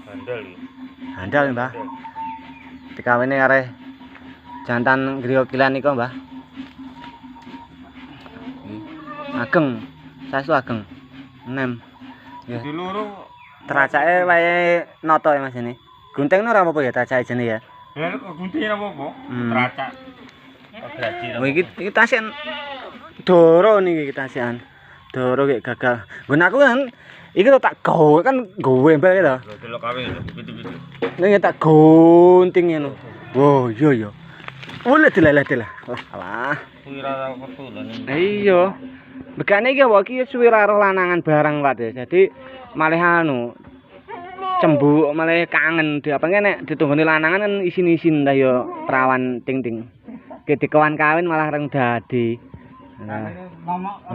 Handal. Handal, Mbah. Dikawini kare jantan griya kilan nika, Mbah. Ageng. Saestu ageng. Nem. Ya. Di loro Teracake wae noto ya Mas ini. Gunting ora apa-apa ya teracake jene ya. ya kok gunting apa-apa? Teracak. Graji. Oh iki tasian doro niki tasian. Doro kayak gagal. Nggon aku kan iki tak gawe kan gawe mbak to. Delok kawe gitu-gitu. Ning tak gunting ngono. Oh iya ya. Oleh dilelet lah. Alah. Kuwi ora ketulan. Iya. Begane iki apa iki suwi roh lanangan barang Pak. Jadi malih anu cembuk malih kangen di apa nek ditunggoni lanangan kan isin-isin ta ya perawan ting-ting. Ki dikawan kawin malah reng dadi. Nah.